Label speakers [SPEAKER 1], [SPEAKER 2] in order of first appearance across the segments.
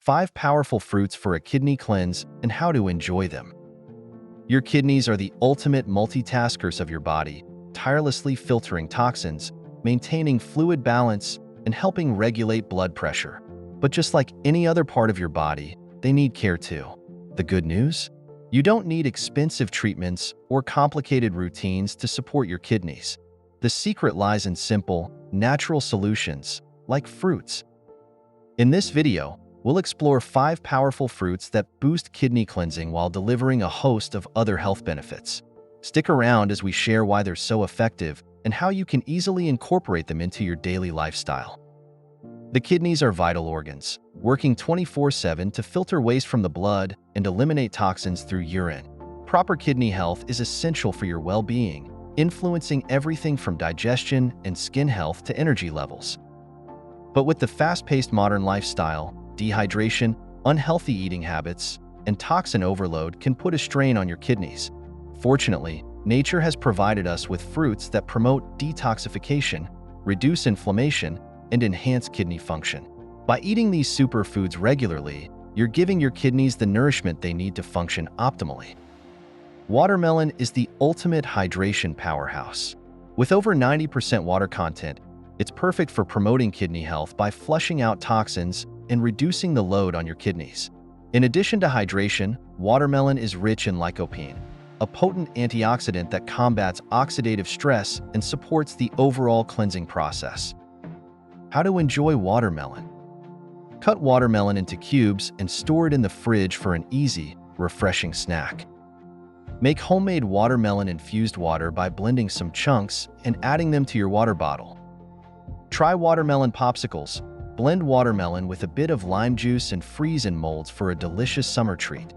[SPEAKER 1] 5 powerful fruits for a kidney cleanse and how to enjoy them. Your kidneys are the ultimate multitaskers of your body, tirelessly filtering toxins, maintaining fluid balance, and helping regulate blood pressure. But just like any other part of your body, they need care too. The good news? You don't need expensive treatments or complicated routines to support your kidneys. The secret lies in simple, natural solutions, like fruits. In this video, we'll explore 5 powerful fruits that boost kidney cleansing while delivering a host of other health benefits. Stick around as we share why they're so effective and how you can easily incorporate them into your daily lifestyle. The kidneys are vital organs, working 24/7 to filter waste from the blood and eliminate toxins through urine. Proper kidney health is essential for your well-being, influencing everything from digestion and skin health to energy levels. But with the fast-paced modern lifestyle, dehydration, unhealthy eating habits, and toxin overload can put a strain on your kidneys. Fortunately, nature has provided us with fruits that promote detoxification, reduce inflammation, and enhance kidney function. By eating these superfoods regularly, you're giving your kidneys the nourishment they need to function optimally. Watermelon is the ultimate hydration powerhouse. With over 90% water content, it's perfect for promoting kidney health by flushing out toxins and reducing the load on your kidneys. In addition to hydration, watermelon is rich in lycopene, a potent antioxidant that combats oxidative stress and supports the overall cleansing process. How to enjoy watermelon. Cut watermelon into cubes and store it in the fridge for an easy, refreshing snack. Make homemade watermelon-infused water by blending some chunks and adding them to your water bottle. Try watermelon popsicles. Blend watermelon with a bit of lime juice and freeze in molds for a delicious summer treat.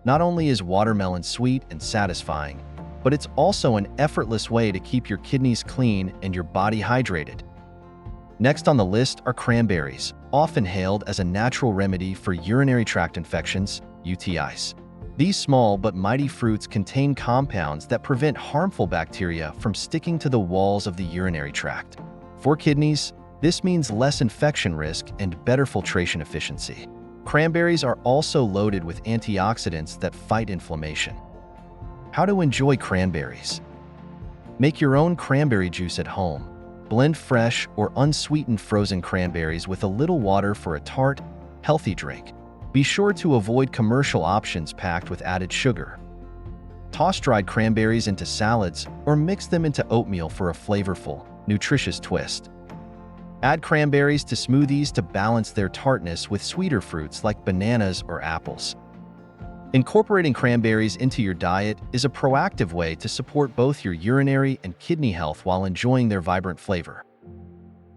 [SPEAKER 1] Not only is watermelon sweet and satisfying, but it's also an effortless way to keep your kidneys clean and your body hydrated. Next on the list are cranberries, often hailed as a natural remedy for urinary tract infections, UTIs. These small but mighty fruits contain compounds that prevent harmful bacteria from sticking to the walls of the urinary tract. For kidneys, this means less infection risk and better filtration efficiency. Cranberries are also loaded with antioxidants that fight inflammation. How to enjoy cranberries. Make your own cranberry juice at home. Blend fresh or unsweetened frozen cranberries with a little water for a tart, healthy drink. Be sure to avoid commercial options packed with added sugar. Toss dried cranberries into salads or mix them into oatmeal for a flavorful, nutritious twist. Add cranberries to smoothies to balance their tartness with sweeter fruits like bananas or apples. Incorporating cranberries into your diet is a proactive way to support both your urinary and kidney health while enjoying their vibrant flavor.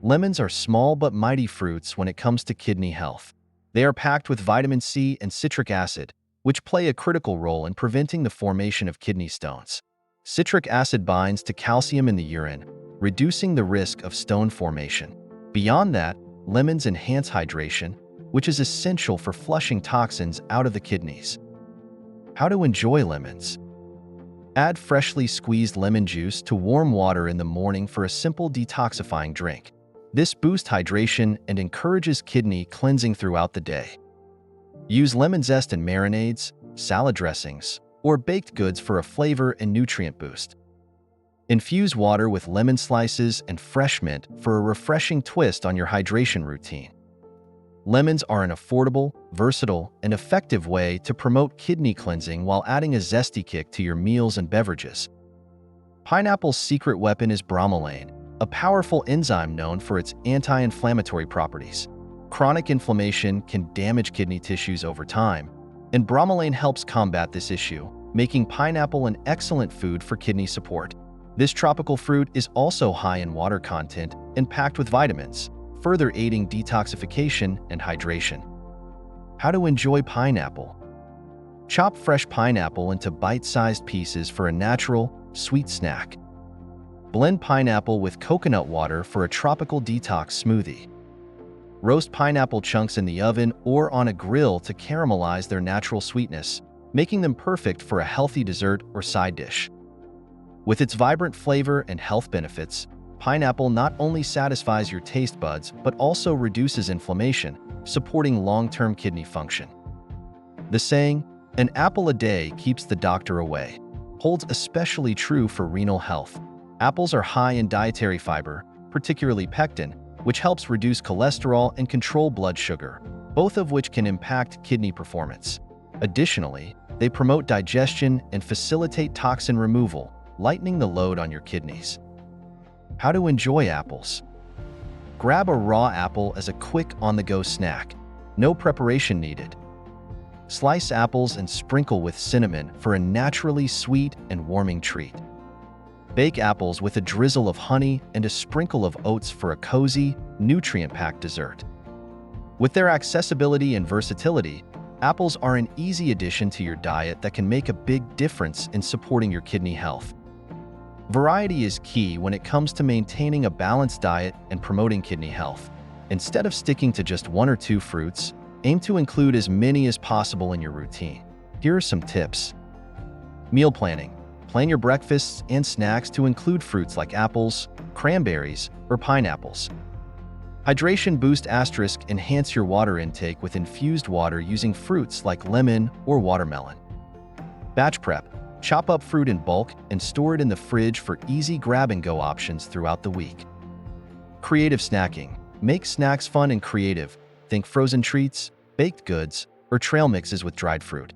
[SPEAKER 1] Lemons are small but mighty fruits when it comes to kidney health. They are packed with vitamin C and citric acid, which play a critical role in preventing the formation of kidney stones. Citric acid binds to calcium in the urine, reducing the risk of stone formation. Beyond that, lemons enhance hydration, which is essential for flushing toxins out of the kidneys. How to enjoy lemons. Add freshly squeezed lemon juice to warm water in the morning for a simple detoxifying drink. This boosts hydration and encourages kidney cleansing throughout the day. Use lemon zest in marinades, salad dressings, or baked goods for a flavor and nutrient boost. Infuse water with lemon slices and fresh mint for a refreshing twist on your hydration routine. Lemons are an affordable, versatile, and effective way to promote kidney cleansing while adding a zesty kick to your meals and beverages. Pineapple's secret weapon is bromelain, a powerful enzyme known for its anti-inflammatory properties. Chronic inflammation can damage kidney tissues over time, and bromelain helps combat this issue, making pineapple an excellent food for kidney support. This tropical fruit is also high in water content and packed with vitamins, further aiding detoxification and hydration. How to enjoy pineapple. Chop fresh pineapple into bite-sized pieces for a natural, sweet snack. Blend pineapple with coconut water for a tropical detox smoothie. Roast pineapple chunks in the oven or on a grill to caramelize their natural sweetness, making them perfect for a healthy dessert or side dish. With its vibrant flavor and health benefits, pineapple not only satisfies your taste buds but also reduces inflammation, supporting long-term kidney function. The saying, "An apple a day keeps the doctor away," holds especially true for renal health. Apples are high in dietary fiber, particularly pectin, which helps reduce cholesterol and control blood sugar, both of which can impact kidney performance. Additionally, they promote digestion and facilitate toxin removal, lightening the load on your kidneys. How to enjoy apples. Grab a raw apple as a quick on-the-go snack. No preparation needed. Slice apples and sprinkle with cinnamon for a naturally sweet and warming treat. Bake apples with a drizzle of honey and a sprinkle of oats for a cozy, nutrient-packed dessert. With their accessibility and versatility, apples are an easy addition to your diet that can make a big difference in supporting your kidney health. Variety is key when it comes to maintaining a balanced diet and promoting kidney health. Instead of sticking to just one or two fruits, aim to include as many as possible in your routine. Here are some tips. Meal planning. Plan your breakfasts and snacks to include fruits like apples, cranberries, or pineapples. Hydration boost * enhance your water intake with infused water using fruits like lemon or watermelon. Batch prep. Chop up fruit in bulk and store it in the fridge for easy grab-and-go options throughout the week. Creative snacking. Make snacks fun and creative. Think frozen treats, baked goods, or trail mixes with dried fruit.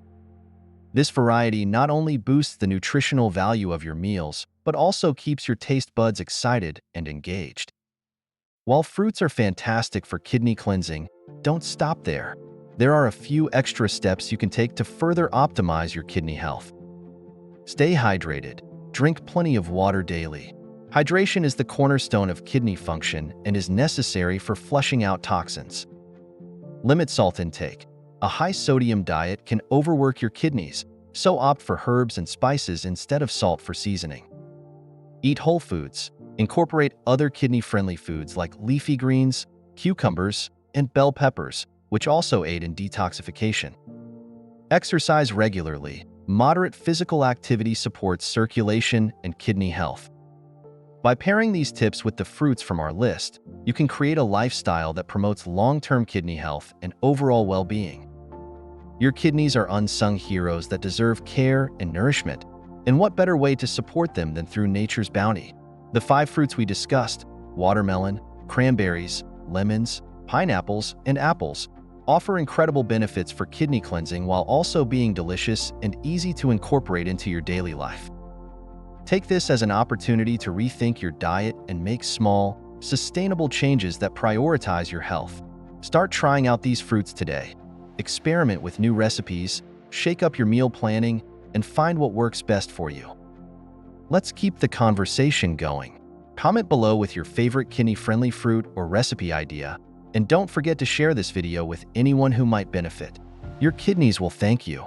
[SPEAKER 1] This variety not only boosts the nutritional value of your meals, but also keeps your taste buds excited and engaged. While fruits are fantastic for kidney cleansing, don't stop there. There are a few extra steps you can take to further optimize your kidney health. Stay hydrated. Drink plenty of water daily. Hydration is the cornerstone of kidney function and is necessary for flushing out toxins. Limit salt intake. A high-sodium diet can overwork your kidneys, so opt for herbs and spices instead of salt for seasoning. Eat whole foods. Incorporate other kidney-friendly foods like leafy greens, cucumbers, and bell peppers, which also aid in detoxification. Exercise regularly. Moderate physical activity supports circulation and kidney health. By pairing these tips with the fruits from our list, you can create a lifestyle that promotes long-term kidney health and overall well-being. Your kidneys are unsung heroes that deserve care and nourishment, and what better way to support them than through nature's bounty? The 5 fruits we discussed, watermelon, cranberries, lemons, pineapples, and apples, offer incredible benefits for kidney cleansing while also being delicious and easy to incorporate into your daily life. Take this as an opportunity to rethink your diet and make small, sustainable changes that prioritize your health. Start trying out these fruits today. Experiment with new recipes, shake up your meal planning, and find what works best for you. Let's keep the conversation going. Comment below with your favorite kidney-friendly fruit or recipe idea, and don't forget to share this video with anyone who might benefit. Your kidneys will thank you.